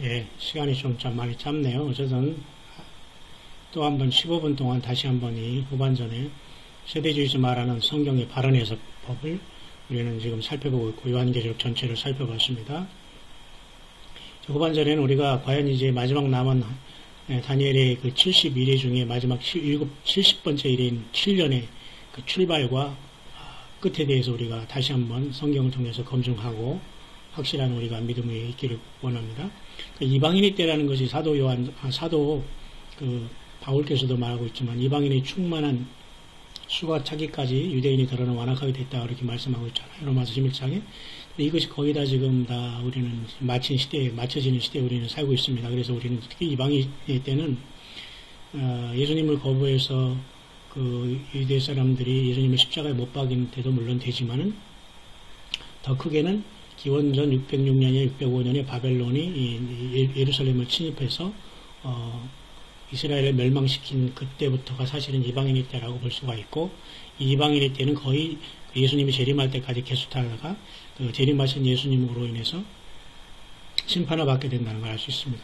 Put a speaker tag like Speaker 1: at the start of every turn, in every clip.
Speaker 1: 예, 시간이 좀 많이 짧네요. 어쨌든 또 한번 15분 동안 다시 한번 이 후반전에 세대주의자 말하는 성경의 바른 해석법을 우리는 지금 살펴보고 있고 요한계시록 전체를 살펴봤습니다. 후반전에는 우리가 과연 이제 마지막 남은 다니엘의 그 71일 중에 마지막 70번째 일인 7년의 그 출발과 끝에 대해서 우리가 다시 한번 성경을 통해서 검증하고 확실한 우리가 믿음이 있기를 원합니다. 그 이방인의 때라는 것이 사도 바울께서도 말하고 있지만 이방인의 충만한 수가 차기까지 유대인이 드러나 완악하게 됐다 이렇게 말씀하고 있잖아요. 로마서 11장에. 이것이 거의 다 지금 다 우리는 맞춰지는 시대에 우리는 살고 있습니다. 그래서 우리는 특히 이방인의 때는 예수님을 거부해서 그 유대 사람들이 예수님을 십자가에 못 박인 때도 물론 되지만은 더 크게는 기원전 606년에 605년에 바벨론이 예루살렘을 침입해서 이스라엘을 멸망시킨 그때부터가 사실은 이방인의 때라고 볼 수가 있고, 이 이방인의 때는 거의 예수님이 재림할 때까지 계속하다가 그 재림하신 예수님으로 인해서 심판을 받게 된다는 걸 알 수 있습니다.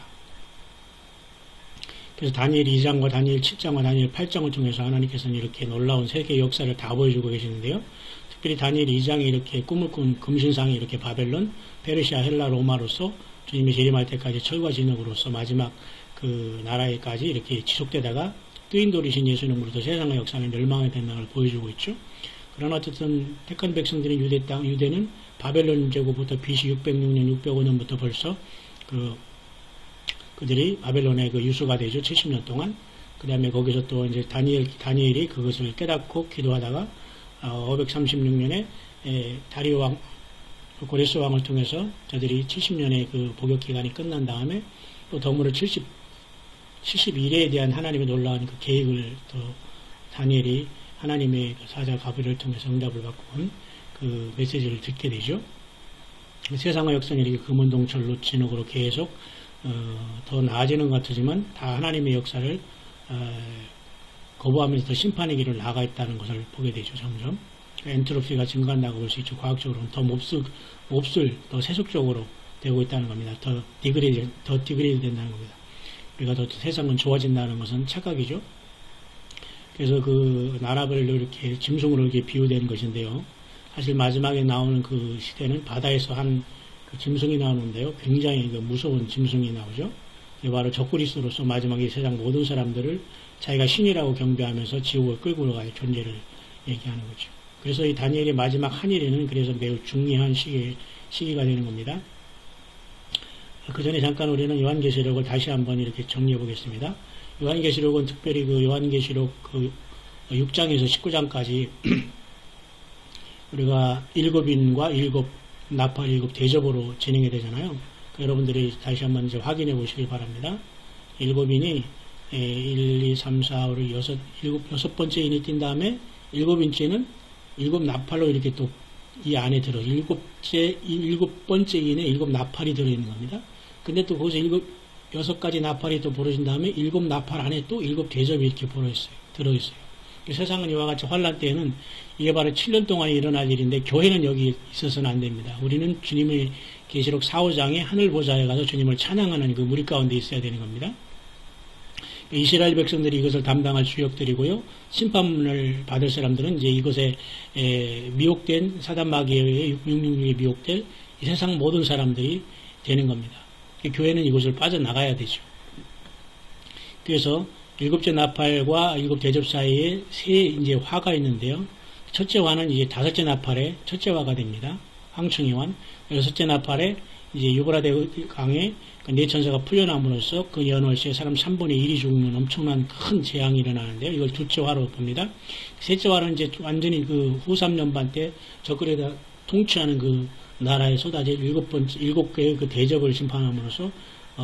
Speaker 1: 그래서 다니엘 2장과 다니엘 7장과 다니엘 8장을 통해서 하나님께서는 이렇게 놀라운 세계 역사를 다 보여주고 계시는데요. 특별히 다니엘 2장에 이렇게 꿈을 꾼 금신상이 이렇게 바벨론, 페르시아, 헬라, 로마로서 주님이 재림할 때까지 철과 진흙으로서 마지막 그 나라에까지 이렇게 지속되다가 뜨인 돌이신 예수님으로부터 세상의 역사는 멸망하게 된다는 걸 보여주고 있죠. 그러나 어쨌든 택한 백성들인 유대는 바벨론 제국부터 BC 606년, 605년부터 벌써 그들이 바벨론의 그 유수가 되죠. 70년 동안. 그 다음에 거기서 또 이제 다니엘이 그것을 깨닫고 기도하다가 536년에 다리오 왕, 고레스 왕을 통해서 저들이 70년의 그 복역 기간이 끝난 다음에 또 덤으로 71회에 대한 하나님의 놀라운 그 계획을 또 다니엘이 하나님의 그 사자 가브리엘을 통해서 응답을 받고 온 그 메시지를 듣게 되죠. 세상의 역사는 이렇게 금은동철로 진흙으로 계속 더 나아지는 것 같지만 다 하나님의 역사를 거부하면서 더 심판의 길을 나아가 있다는 것을 보게 되죠. 점점 엔트로피가 증가한다고 볼 수 있죠. 과학적으로는 더 몹쓸 더 세속적으로 되고 있다는 겁니다. 더 디그레이드 된다는 겁니다. 우리가 더 세상은 좋아진다는 것은 착각이죠. 그래서 그 나라별로 이렇게 짐승으로 이렇게 비유되는 것인데요. 사실 마지막에 나오는 그 시대는 바다에서 한 그 짐승이 나오는데요. 굉장히 그 무서운 짐승이 나오죠. 바로 적그리스도로서 마지막에 세상 모든 사람들을 자기가 신이라고 경배하면서 지옥을 끌고 들어갈 존재를 얘기하는 거죠. 그래서 이 다니엘의 마지막 한일에는 그래서 매우 중요한 시기가 되는 겁니다. 그 전에 잠깐 우리는 요한계시록을 다시 한번 이렇게 정리해 보겠습니다. 요한계시록은 특별히 그 요한계시록 그 6장에서 19장까지 우리가 일곱인과 나팔 일곱 대접으로 진행이 되잖아요. 여러분들이 다시 한번 이제 확인해 보시길 바랍니다. 일곱인이 1, 2, 3, 4, 5, 6, 여섯 번째 인이 띈 다음에 일곱인째는 일곱 나팔로 이렇게 또 이 안에 들어 일곱 번째 인에 일곱 나팔이 들어있는 겁니다. 근데 또 거기서 여섯 가지 나팔이 또 벌어진 다음에 일곱 나팔 안에 또 일곱 대접이 이렇게 들어있어요. 세상은 이와 같이 환란 때에는 이게 바로 7년 동안 일어날 일인데 교회는 여기 있어서는 안 됩니다. 우리는 주님의 계시록 4, 5장에 하늘 보좌에 가서 주님을 찬양하는 그 무리 가운데 있어야 되는 겁니다. 이스라엘 백성들이 이것을 담당할 주역들이고요. 심판을 받을 사람들은 이제 이것에 미혹된 사단 마귀의 666에 미혹될 이 세상 모든 사람들이 되는 겁니다. 교회는 이곳을 빠져나가야 되죠. 그래서 일곱째 나팔과 일곱 대접 사이에 세 이제 화가 있는데요. 첫째 화는 이제 다섯째 나팔의 첫째 화가 됩니다. 황충의 환. 여섯째 나팔에 이제 유브라데 강에 네 천사가 풀려남으로써 그 연월시에 사람 3분의 1이 죽는 엄청난 큰 재앙이 일어나는데요. 이걸 둘째 화로 봅니다. 셋째 화는 이제 완전히 그 후 3년반 때 적그리스도가 통치하는 그 나라에 쏟아질 일곱 개의 그 대접을 심판함으로써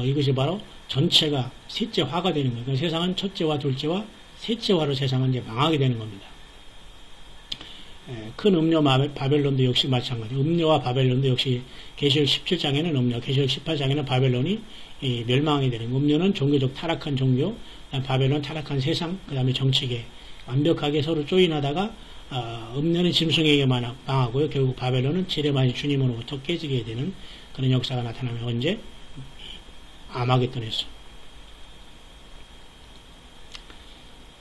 Speaker 1: 이것이 바로 전체가 셋째 화가 되는 거예요. 그러니까 세상은 첫째와 둘째와 셋째화로 세상은 이제 망하게 되는 겁니다. 큰 음료 바벨론도 역시 마찬가지. 음료와 바벨론도 역시 계시록 17장에는 음료, 계시록 18장에는 바벨론이 멸망하게 되는 거예요. 음료는 종교적 타락한 종교, 바벨론 타락한 세상, 그 다음에 정치계 완벽하게 서로 조인하다가 음료는 짐승에게 망하고요. 결국 바벨론은 재림하신 주님으로부터 깨지게 되는 그런 역사가 나타나면 언제? 아마겟돈에서.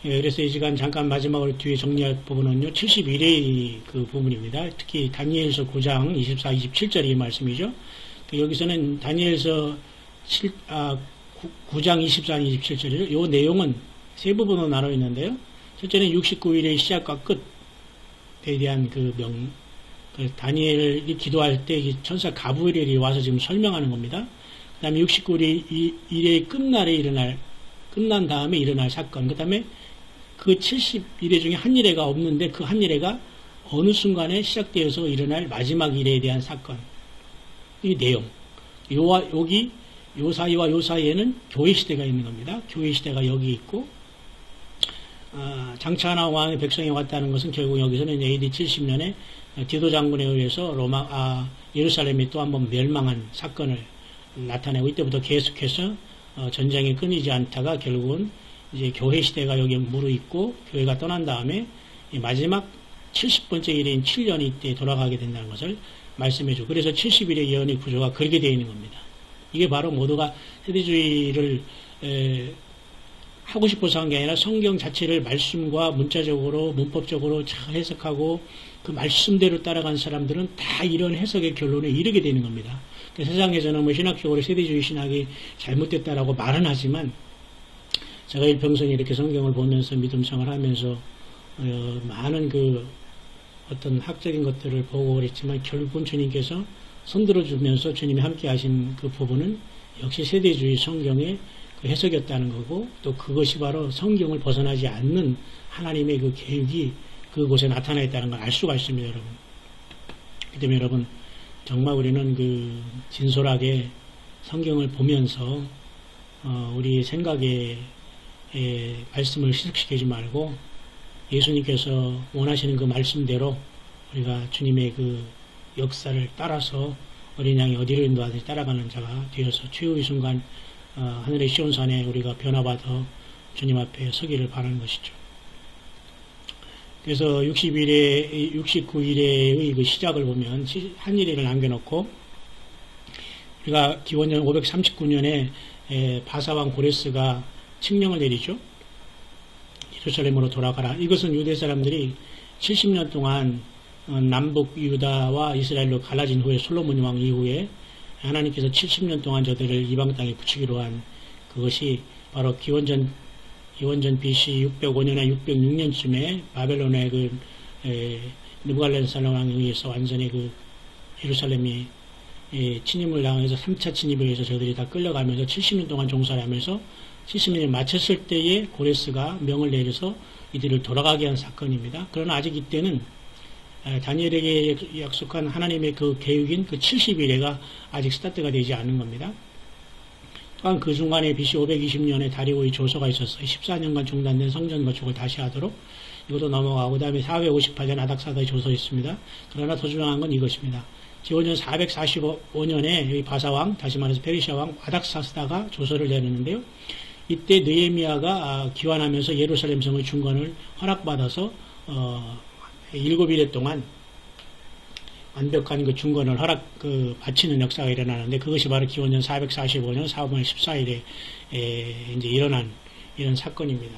Speaker 1: 예, 그래서 이 시간 잠깐 마지막으로 뒤에 정리할 부분은요, 71의 그 부분입니다. 특히 다니엘서 9장 24, 27절의 말씀이죠. 여기서는 다니엘서 9장 24, 27절이죠. 이 내용은 세 부분으로 나눠 있는데요. 첫째는 69일의 시작과 끝에 대한 그 다니엘이 기도할 때 천사 가브리엘이 와서 지금 설명하는 겁니다. 그 다음에 69일의 끝난 다음에 일어날 사건. 그 다음에 그 70일의 중에 한 일회가 없는데 그 한 일회가 어느 순간에 시작되어서 일어날 마지막 일에 대한 사건. 이 내용. 요 사이와 요 사이에는 교회 시대가 있는 겁니다. 교회 시대가 여기 있고, 장차나 왕의 백성이 왔다는 것은 결국 여기서는 AD 70년에 디도 장군에 의해서 예루살렘이 또 한번 멸망한 사건을 나타내고 이때부터 계속해서 전쟁이 끊이지 않다가 결국은 이제 교회 시대가 여기에 무르익고 교회가 떠난 다음에 마지막 70번째 일인 7년이 이때 돌아가게 된다는 것을 말씀해주고, 그래서 70일의 예언의 구조가 그렇게 되어 있는 겁니다. 이게 바로 모두가 세대주의를 하고 싶어서 한 게 아니라 성경 자체를 말씀과 문자적으로 문법적으로 잘 해석하고 그 말씀대로 따라간 사람들은 다 이런 해석의 결론에 이르게 되는 겁니다. 그러니까 세상에서는 뭐 신학적으로 세대주의 신학이 잘못됐다라고 말은 하지만, 제가 일평생에 이렇게 성경을 보면서 믿음 생활하면서 많은 그 어떤 학적인 것들을 보고 그랬지만, 결국은 주님께서 손들어주면서 주님이 함께 하신 그 부분은 역시 세대주의 성경의 그 해석이었다는 거고, 또 그것이 바로 성경을 벗어나지 않는 하나님의 그 계획이 그곳에 나타나 있다는 걸 알 수가 있습니다, 여러분. 그 때문에 여러분, 정말 우리는 그 진솔하게 성경을 보면서 우리 생각에 말씀을 희석시키지 말고 예수님께서 원하시는 그 말씀대로 우리가 주님의 그 역사를 따라서 어린 양이 어디로 인도하든지 따라가는 자가 되어서 최후의 순간 하늘의 시온산에 우리가 변화받아 주님 앞에 서기를 바라는 것이죠. 그래서 69일의 그 시작을 보면 한 일회를 남겨놓고, 우리가 기원전 539년에 바사왕 고레스가 칙령을 내리죠. 예루살렘으로 돌아가라. 이것은 유대 사람들이 70년 동안 남북 유다와 이스라엘로 갈라진 후에, 솔로몬 왕 이후에 하나님께서 70년 동안 저들을 이방 땅에 붙이기로 한 그것이 바로 기원전 BC 605년에 606년쯤에 바벨론의 그 느부갓네살 왕에 의해서 완전히 그 예루살렘이 침입을 당해서 3차 침입에 의해서 저들이 다 끌려가면서 70년 동안 종살이 하면서 70년이 마쳤을 때에 고레스가 명을 내려서 이들을 돌아가게 한 사건입니다. 그러나 아직 이때는 다니엘에게 약속한 하나님의 그 계획인 그 70일에가 아직 스타트가 되지 않은 겁니다. 또한 그 중간에 BC 520년에 다리오의 조서가 있었어요. 14년간 중단된 성전 건축을 다시 하도록. 이것도 넘어가고, 그 다음에 458년 아닥사다의 조서 있습니다. 그러나 더 중요한 건 이것입니다. 기원전 445년에 바사왕, 다시 말해서 페르시아왕 아닥사스다가 조서를 내렸는데요. 이때 느헤미야가 기환하면서 예루살렘 성의 중건을 허락받아서 7일에 동안 완벽한 그 중건을 바치는 역사가 일어나는데, 그것이 바로 기원전 445년 4월 14일에 이제 일어난 이런 사건입니다.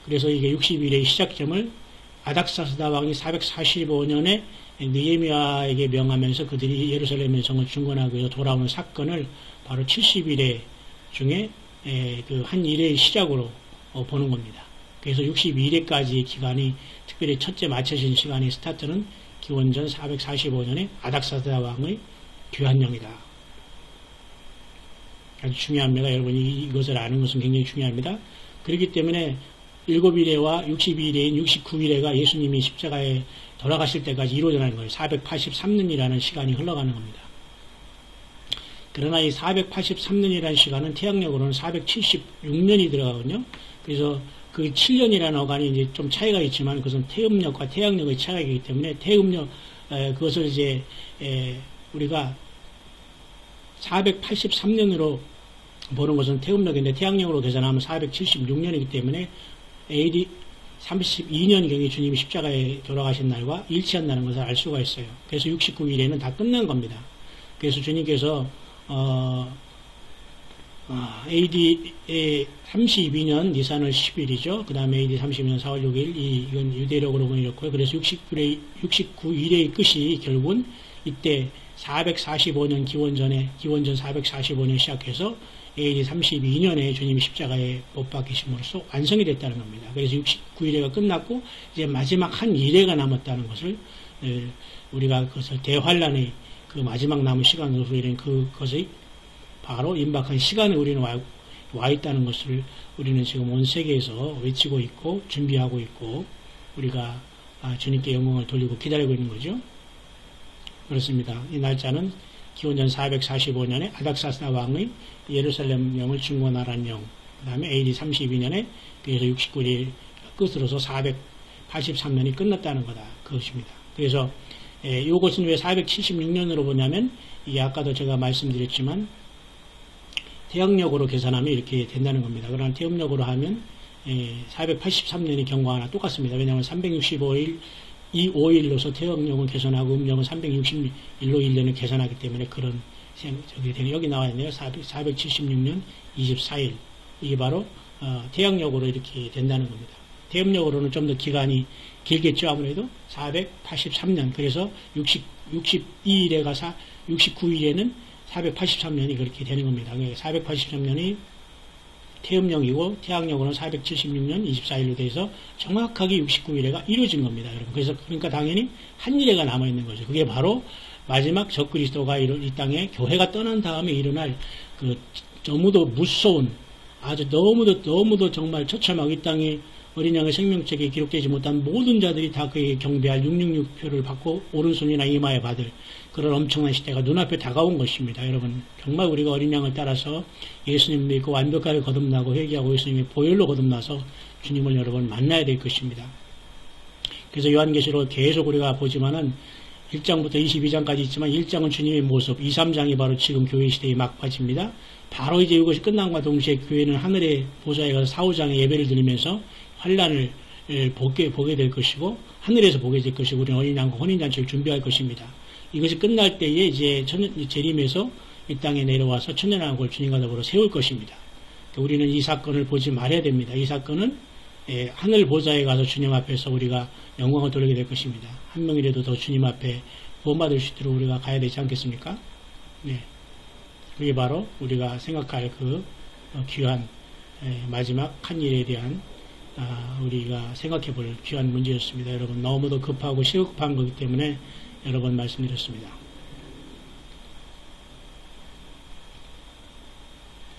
Speaker 1: 그래서 이게 60일의 시작점을 아닥사스다 왕이 445년에 느헤미야에게 명하면서 그들이 예루살렘의 성을 중건하기 위해서 돌아오는 사건을 바로 70일의 중에 그 한 일의 시작으로 보는 겁니다. 그래서 62일까지 기간이, 특별히 첫째 맞춰진 시간의 스타트는 기원전 445년에 아닥사스다 왕의 귀환령이다. 아주 중요합니다. 여러분이 이것을 아는 것은 굉장히 중요합니다. 그렇기 때문에 7일에와 62일에인 69일에가 예수님이 십자가에 돌아가실 때까지 이루어지는 거예요. 483년이라는 시간이 흘러가는 겁니다. 그러나 이 483년이라는 시간은 태양력으로는 476년이 들어가거든요. 그래서 그 7년이라는 어간이 이제 좀 차이가 있지만, 그것은 태음력과 태양력의 차이이기 때문에 태음력, 그것을 이제 우리가 483년으로 보는 것은 태음력인데, 태양력으로 계산하면 476년이기 때문에 AD 32년경에 주님이 십자가에 돌아가신 날과 일치한다는 것을 알 수가 있어요. 그래서 69일에는 다 끝난 겁니다. 그래서 주님께서 AD 32년 니산월 10일이죠. 그 다음에 AD 32년 4월 6일, 이건 유대력으로 보내렸고요. 그래서 69일의 끝이 결국은 이때 445년 기원전 445년 시작해서 AD 32년에 주님이 십자가에 못 박히심으로써 완성이 됐다는 겁니다. 그래서 69일회가 끝났고 이제 마지막 한 일회가 남았다는 것을 우리가 그것을 대환란의 그 마지막 남은 시간으로 우리는 그것의 바로 임박한 시간에 우리는 와 있다는 것을 우리는 지금 온 세계에서 외치고 있고 준비하고 있고 우리가 주님께 영광을 돌리고 기다리고 있는 거죠. 그렇습니다. 이 날짜는 기원전 445년에 아닥사스다 왕의 예루살렘 영을 중건하라는 영, 그 다음에 AD 32년에 그래서 69일 끝으로서 483년이 끝났다는 거다. 그것입니다. 그래서 이것은 왜 476년으로 보냐면 이게 아까도 제가 말씀드렸지만 태양력으로 계산하면 이렇게 된다는 겁니다. 그러나 태음력으로 하면 483년이 경과하나 똑같습니다. 왜냐하면 365일 이 5일로서 태양력을 계산하고 음력은 360일로 1년을 계산하기 때문에 그런 저기 되는 여기 나와 있네요. 476년 24일 이게 바로 태양력으로 이렇게 된다는 겁니다. 태음력으로는 좀 더 기간이 길겠죠. 아무래도 483년 그래서 62일에가 69일에는 483년이 그렇게 되는 겁니다. 483년이 태음력이고 태양력으로는 476년 24일로 돼서 정확하게 69일회가 이루어진 겁니다. 여러분. 그래서 그러니까 당연히 한 일회가 남아 있는 거죠. 그게 바로 마지막 적그리스도가 이 땅에 교회가 떠난 다음에 일어날 그 너무도 무서운 아주 너무도 정말 처참하고 이 땅에 어린 양의 생명책에 기록되지 못한 모든 자들이 다 그에게 경배할 666표를 받고 오른손이나 이마에 받을 그런 엄청난 시대가 눈앞에 다가온 것입니다. 여러분 정말 우리가 어린 양을 따라서 예수님 믿고 완벽하게 거듭나고 회개하고 예수님의 보혈로 거듭나서 주님을 여러분 만나야 될 것입니다. 그래서 요한계시록 계속 우리가 보지만은 1장부터 22장까지 있지만 1장은 주님의 모습, 2, 3장이 바로 지금 교회 시대의 막바지입니다. 바로 이제 이것이 끝난과 동시에 교회는 하늘의 보좌에 가서 사후장의 예배를 드리면서 환란을 보게 될 것이고 하늘에서 보게 될 것이고 우리는 어린 양과 혼인잔치를 준비할 것입니다. 이것이 끝날 때에 이제 재림에서 이 땅에 내려와서 천년왕국을 주님과 더불어 세울 것입니다. 우리는 이 사건을 보지 말아야 됩니다. 이 사건은 하늘 보좌에 가서 주님 앞에서 우리가 영광을 돌리게 될 것입니다. 한 명이라도 더 주님 앞에 구원받을 수 있도록 우리가 가야 되지 않겠습니까? 네. 그게 바로 우리가 생각할 그 귀한 마지막 한 일에 대한 우리가 생각해 볼 귀한 문제였습니다. 여러분 너무도 급하고 시급한 거기 때문에 여러 번 말씀드렸습니다.